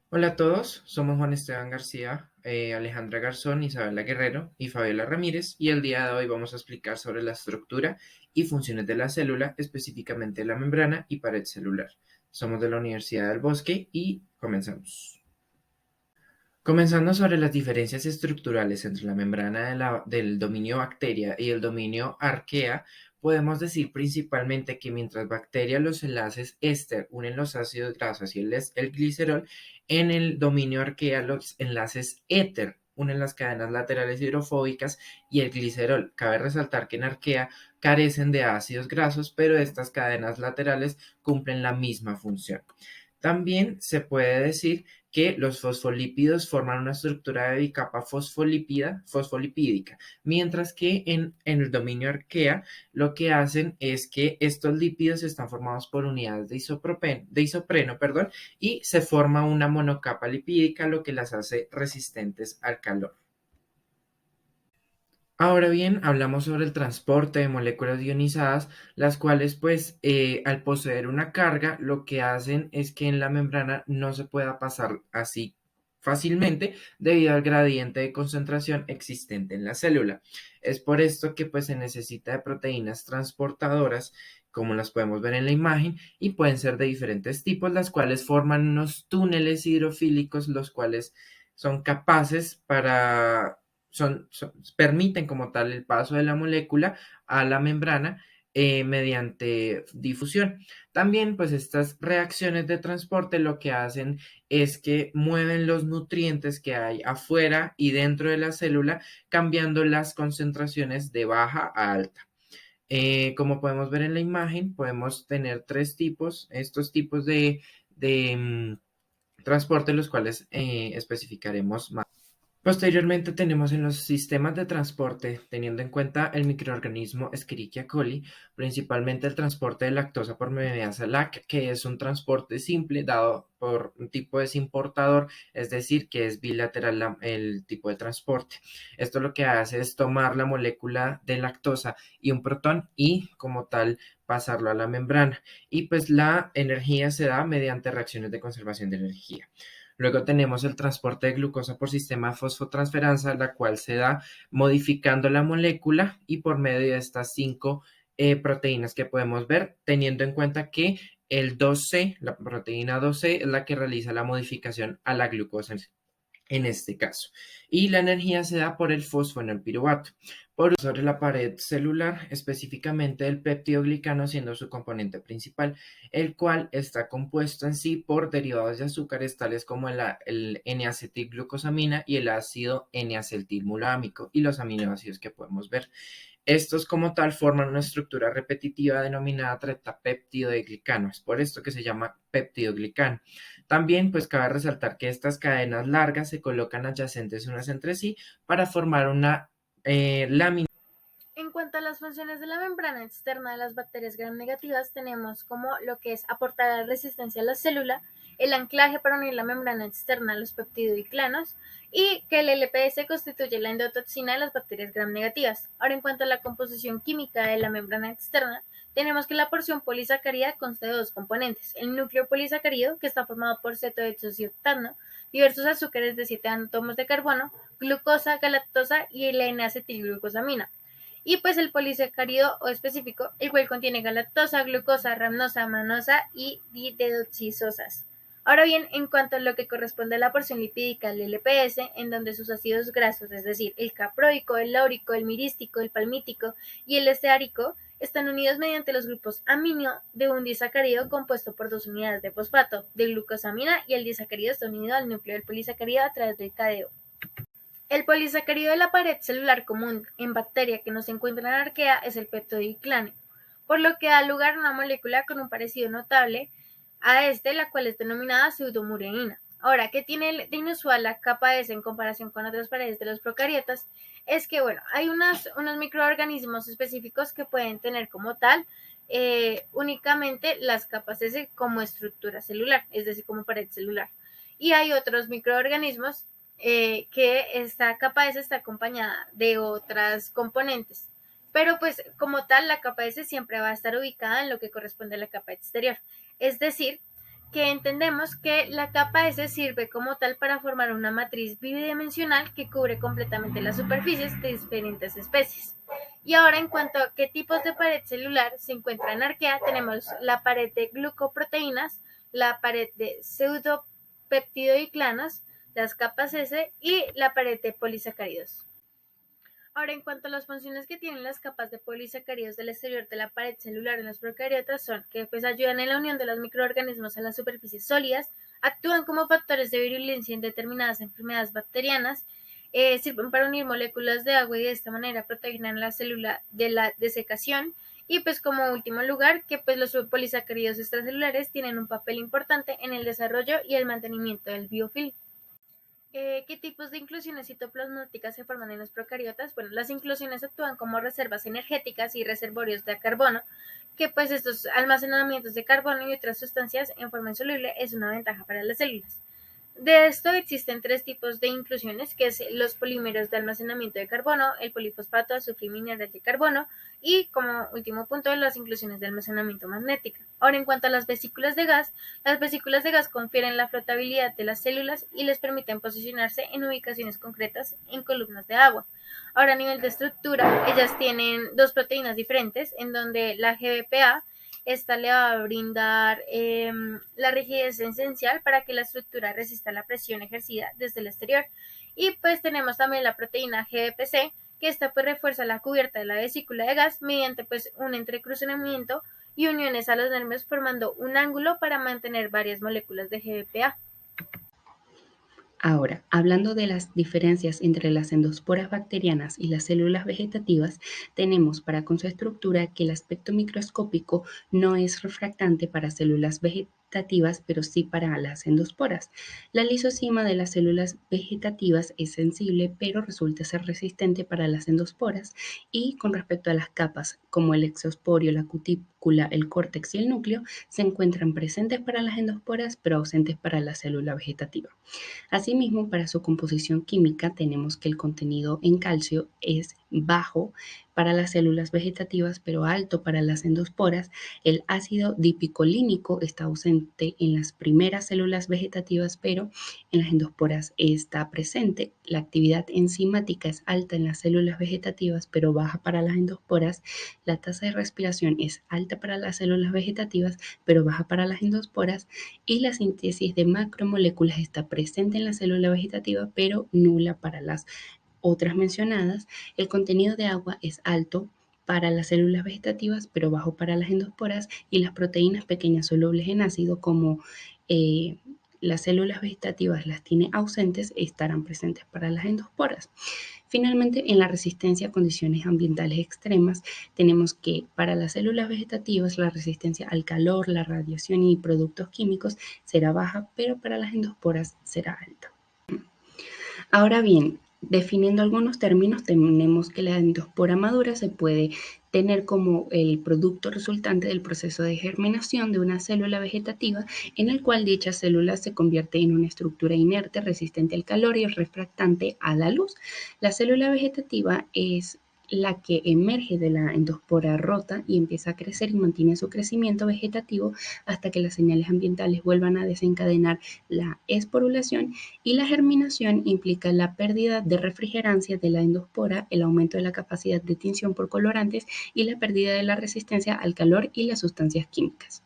Hola a todos, somos Juan Esteban García, Alejandra Garzón, Isabela Guerrero y Fabiola Ramírez, y el día de hoy vamos a explicar sobre la estructura y funciones de la célula, específicamente la membrana y pared celular. Somos de la Universidad del Bosque y comenzamos. Comenzando sobre las diferencias estructurales entre la membrana del dominio bacteria y el dominio arquea, podemos decir principalmente que mientras bacteria los enlaces éster unen los ácidos grasos y el glicerol, en el dominio arquea los enlaces éter unen las cadenas laterales hidrofóbicas y el glicerol. Cabe resaltar que en arquea carecen de ácidos grasos, pero estas cadenas laterales cumplen la misma función. También se puede decir que los fosfolípidos forman una estructura de bicapa fosfolipídica, mientras que en el dominio arquea lo que hacen es que estos lípidos están formados por unidades de isopreno, perdón, y se forma una monocapa lipídica, lo que las hace resistentes al calor. Ahora bien, hablamos sobre el transporte de moléculas ionizadas, las cuales al poseer una carga, lo que hacen es que en la membrana no se pueda pasar así fácilmente debido al gradiente de concentración existente en la célula. Es por esto que se necesita de proteínas transportadoras, como las podemos ver en la imagen, y pueden ser de diferentes tipos, las cuales forman unos túneles hidrofílicos, los cuales son capaces permiten como tal el paso de la molécula a la membrana mediante difusión. También estas reacciones de transporte lo que hacen es que mueven los nutrientes que hay afuera y dentro de la célula, cambiando las concentraciones de baja a alta. Como podemos ver en la imagen, podemos tener tres tipos, estos tipos de transporte, los cuales especificaremos más. Posteriormente tenemos en los sistemas de transporte, teniendo en cuenta el microorganismo Escherichia coli, principalmente el transporte de lactosa por mediasa LAC, que es un transporte simple dado por un tipo desimportador, es decir, que es bilateral el tipo de transporte. Esto lo que hace es tomar la molécula de lactosa y un protón y como tal pasarlo a la membrana. Y la energía se da mediante reacciones de conservación de energía. Luego tenemos el transporte de glucosa por sistema de fosfotransferasa, la cual se da modificando la molécula y por medio de estas cinco proteínas que podemos ver, teniendo en cuenta que el 2C, la proteína 2C, es la que realiza la modificación a la glucosa en este caso. Y la energía se da por el fosfonilpiruvato. Sobre la pared celular, específicamente el peptidoglicano siendo su componente principal, el cual está compuesto en sí por derivados de azúcares tales como el N-acetilglucosamina y el ácido N-acetilmulámico y los aminoácidos que podemos ver. Estos como tal forman una estructura repetitiva denominada tetrapeptidoglicano. Es por esto que se llama peptidoglicano. También cabe resaltar que estas cadenas largas se colocan adyacentes unas entre sí para formar una lámina. En cuanto a las funciones de la membrana externa de las bacterias gram negativas, tenemos como lo que es aportar la resistencia a la célula, el anclaje para unir la membrana externa a los peptidogliclanos y que el LPS constituye la endotoxina de las bacterias gram negativas. Ahora, en cuanto a la composición química de la membrana externa, tenemos que la porción polisacárida consta de dos componentes: el núcleo polisacárido, que está formado por cetohexooctano, diversos azúcares de 7 átomos de carbono, glucosa, galactosa y la N-acetilglucosamina, y pues el polisacárido o específico, el cual contiene galactosa, glucosa, rhamnosa, manosa y dideoxisosas. Ahora bien, en cuanto a lo que corresponde a la porción lipídica del LPS, en donde sus ácidos grasos, es decir, el caproico, el láurico, el mirístico, el palmítico y el esteárico, están unidos mediante los grupos amino de un disacárido compuesto por dos unidades de fosfato de glucosamina, y el disacárido está unido al núcleo del polisacárido a través del cadeo. El polisacárido de la pared celular común en bacteria que no se encuentra en la arquea es el peptidoglicano, por lo que da lugar a una molécula con un parecido notable a la cual es denominada pseudomureína. Ahora, ¿qué tiene de inusual la capa S en comparación con otras paredes de los procariotas? Es que, bueno, hay unos microorganismos específicos que pueden tener como tal únicamente las capas S como estructura celular, es decir, como pared celular. Y hay otros microorganismos que esta capa S está acompañada de otras componentes. Pero pues como tal, la capa S siempre va a estar ubicada en lo que corresponde a la capa exterior. Es decir, que entendemos que la capa S sirve como tal para formar una matriz bidimensional que cubre completamente las superficies de diferentes especies. Y ahora, en cuanto a qué tipos de pared celular se encuentra en arquea, tenemos la pared de glucoproteínas, la pared de pseudopeptidoiclanos, las capas S y la pared de polisacáridos. Ahora, en cuanto a las funciones que tienen las capas de polisacáridos del exterior de la pared celular en los procariotas, son que ayudan en la unión de los microorganismos a las superficies sólidas, actúan como factores de virulencia en determinadas enfermedades bacterianas, sirven para unir moléculas de agua y de esta manera proteger la célula de la desecación. Y como último lugar, que los polisacáridos extracelulares tienen un papel importante en el desarrollo y el mantenimiento del biofilm. ¿Qué tipos de inclusiones citoplasmáticas se forman en los procariotas? Bueno, las inclusiones actúan como reservas energéticas y reservorios de carbono, que estos almacenamientos de carbono y otras sustancias en forma insoluble es una ventaja para las células. De esto existen tres tipos de inclusiones, que es los polímeros de almacenamiento de carbono, el polifosfato, azufre y mineral de carbono, y como último punto, las inclusiones de almacenamiento magnético. Ahora, en cuanto a las vesículas de gas, las vesículas de gas confieren la flotabilidad de las células y les permiten posicionarse en ubicaciones concretas en columnas de agua. Ahora, a nivel de estructura, ellas tienen dos proteínas diferentes, en donde la GBPA, esta le va a brindar la rigidez esencial para que la estructura resista la presión ejercida desde el exterior. Y tenemos también la proteína GBPC, que esta refuerza la cubierta de la vesícula de gas mediante un entrecruzamiento y uniones a los nervios, formando un ángulo para mantener varias moléculas de GBPA. Ahora, hablando de las diferencias entre las endosporas bacterianas y las células vegetativas, tenemos con su estructura que el aspecto microscópico no es refractante para células vegetativas, pero sí para las endosporas. La lisosima de las células vegetativas es sensible, pero resulta ser resistente para las endosporas. Y con respecto a las capas, como el exosporio, la cutícula, el córtex y el núcleo, se encuentran presentes para las endosporas, pero ausentes para la célula vegetativa. Asimismo, para su composición química tenemos que el contenido en calcio es bajo para las células vegetativas, pero alto para las endosporas. El ácido dipicolínico está ausente en las primeras células vegetativas, pero en las endosporas está presente. La actividad enzimática es alta en las células vegetativas, pero baja para las endosporas. La tasa de respiración es alta para las células vegetativas, pero baja para las endosporas. Y la síntesis de macromoléculas está presente en la célula vegetativa, pero nula para las otras mencionadas. El contenido de agua es alto para las células vegetativas, pero bajo para las endosporas, y las proteínas pequeñas solubles en ácido, como las células vegetativas las tiene ausentes, estarán presentes para las endosporas. Finalmente, en la resistencia a condiciones ambientales extremas, tenemos que para las células vegetativas la resistencia al calor, la radiación y productos químicos será baja, pero para las endosporas será alta. Ahora bien, definiendo algunos términos, tenemos que la endospora madura se puede tener como el producto resultante del proceso de germinación de una célula vegetativa, en el cual dicha célula se convierte en una estructura inerte, resistente al calor y refractante a la luz. La célula vegetativa es la que emerge de la endospora rota y empieza a crecer y mantiene su crecimiento vegetativo hasta que las señales ambientales vuelvan a desencadenar la esporulación, y la germinación implica la pérdida de refrigerancia de la endospora, el aumento de la capacidad de tinción por colorantes y la pérdida de la resistencia al calor y las sustancias químicas.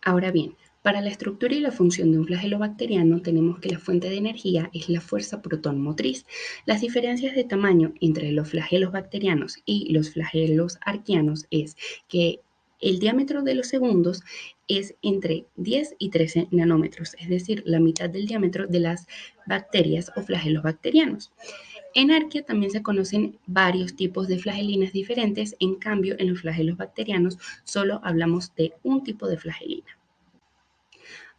Ahora bien, para la estructura y la función de un flagelo bacteriano tenemos que la fuente de energía es la fuerza protón motriz. Las diferencias de tamaño entre los flagelos bacterianos y los flagelos arqueanos es que el diámetro de los segundos es entre 10 y 13 nanómetros, es decir, la mitad del diámetro de las bacterias o flagelos bacterianos. En arquea también se conocen varios tipos de flagelinas diferentes, en cambio en los flagelos bacterianos solo hablamos de un tipo de flagelina.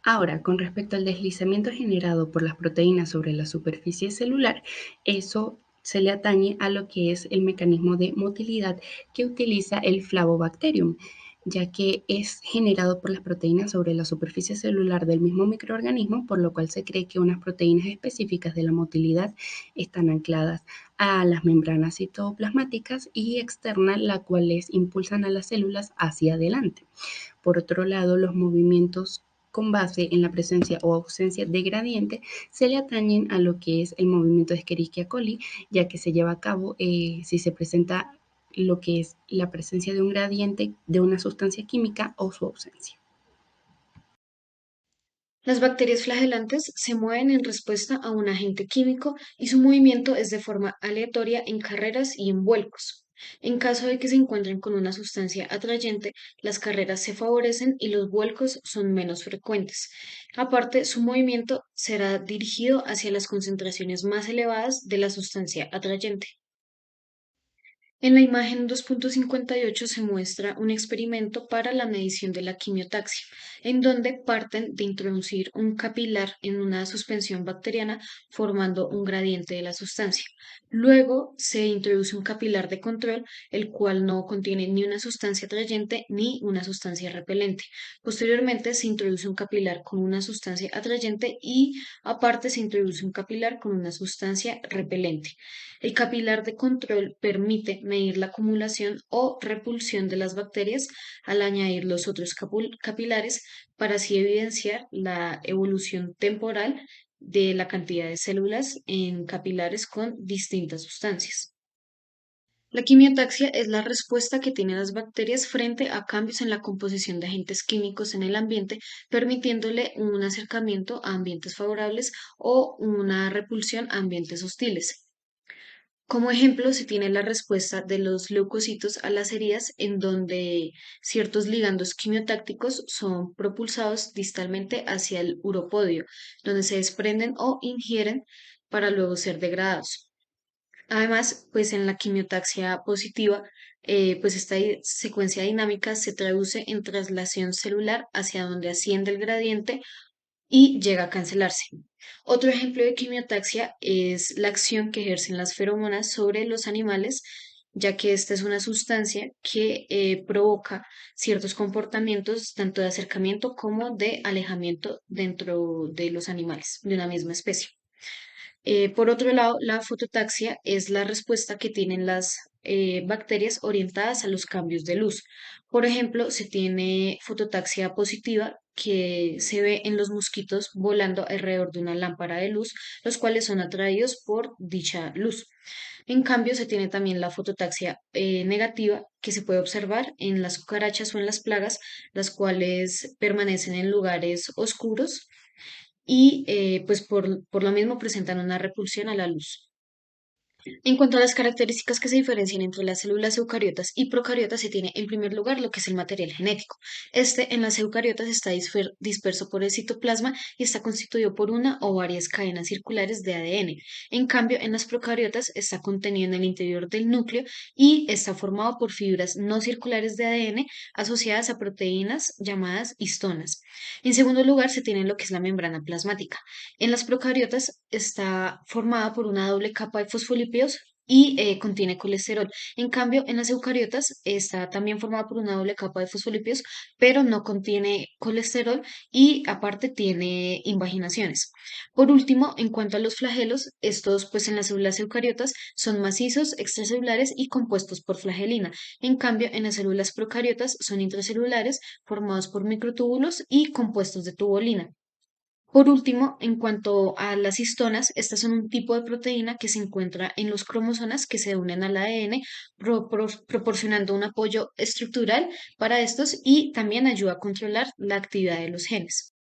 Ahora, con respecto al deslizamiento generado por las proteínas sobre la superficie celular, eso se le atañe a lo que es el mecanismo de motilidad que utiliza el Flavobacterium, ya que es generado por las proteínas sobre la superficie celular del mismo microorganismo, por lo cual se cree que unas proteínas específicas de la motilidad están ancladas a las membranas citoplasmáticas y externas, las cuales impulsan a las células hacia adelante. Por otro lado, los movimientos con base en la presencia o ausencia de gradiente, se le atañen a lo que es el movimiento de Escherichia coli, ya que se lleva a cabo si se presenta lo que es la presencia de un gradiente de una sustancia química o su ausencia. Las bacterias flagelantes se mueven en respuesta a un agente químico y su movimiento es de forma aleatoria en carreras y en vuelcos. En caso de que se encuentren con una sustancia atrayente, las carreras se favorecen y los vuelcos son menos frecuentes. Aparte, su movimiento será dirigido hacia las concentraciones más elevadas de la sustancia atrayente. En la imagen 2.58 se muestra un experimento para la medición de la quimiotaxia, en donde parten de introducir un capilar en una suspensión bacteriana formando un gradiente de la sustancia. Luego se introduce un capilar de control, el cual no contiene ni una sustancia atrayente ni una sustancia repelente. Posteriormente se introduce un capilar con una sustancia atrayente y aparte se introduce un capilar con una sustancia repelente. El capilar de control permite medir la acumulación o repulsión de las bacterias al añadir los otros capilares para así evidenciar la evolución temporal de la cantidad de células en capilares con distintas sustancias. La quimiotaxia es la respuesta que tienen las bacterias frente a cambios en la composición de agentes químicos en el ambiente, permitiéndole un acercamiento a ambientes favorables o una repulsión a ambientes hostiles. Como ejemplo, se tiene la respuesta de los leucocitos a las heridas, en donde ciertos ligandos quimiotácticos son propulsados distalmente hacia el uropodio, donde se desprenden o ingieren para luego ser degradados. Además, pues en la quimiotaxia positiva, pues esta secuencia dinámica se traduce en traslación celular hacia donde asciende el gradiente y llega a cancelarse. Otro ejemplo de quimiotaxia es la acción que ejercen las feromonas sobre los animales, ya que esta es una sustancia que provoca ciertos comportamientos tanto de acercamiento como de alejamiento dentro de los animales de una misma especie. Por otro lado, la fototaxia es la respuesta que tienen las bacterias orientadas a los cambios de luz. Por ejemplo, se tiene fototaxia positiva que se ve en los mosquitos volando alrededor de una lámpara de luz, los cuales son atraídos por dicha luz. En cambio, se tiene también la fototaxia negativa que se puede observar en las cucarachas o en las plagas, las cuales permanecen en lugares oscuros y pues por lo mismo presentan una repulsión a la luz. En cuanto a las características que se diferencian entre las células eucariotas y procariotas, se tiene en primer lugar lo que es el material genético. Este en las eucariotas está disperso por el citoplasma y está constituido por una o varias cadenas circulares de ADN. En cambio, en las procariotas está contenido en el interior del núcleo y está formado por fibras no circulares de ADN asociadas a proteínas llamadas histonas. En segundo lugar, se tiene lo que es la membrana plasmática. En las procariotas está formada por una doble capa de fosfolípidos y contiene colesterol. En cambio, en las eucariotas está también formada por una doble capa de fosfolípidos, pero no contiene colesterol y aparte tiene invaginaciones. Por último, en cuanto a los flagelos, estos pues en las células eucariotas son macizos, extracelulares y compuestos por flagelina. En cambio, en las células procariotas son intracelulares, formados por microtúbulos y compuestos de tubulina. Por último, en cuanto a las histonas, estas son un tipo de proteína que se encuentra en los cromosomas que se unen al ADN, proporcionando un apoyo estructural para estos y también ayuda a controlar la actividad de los genes.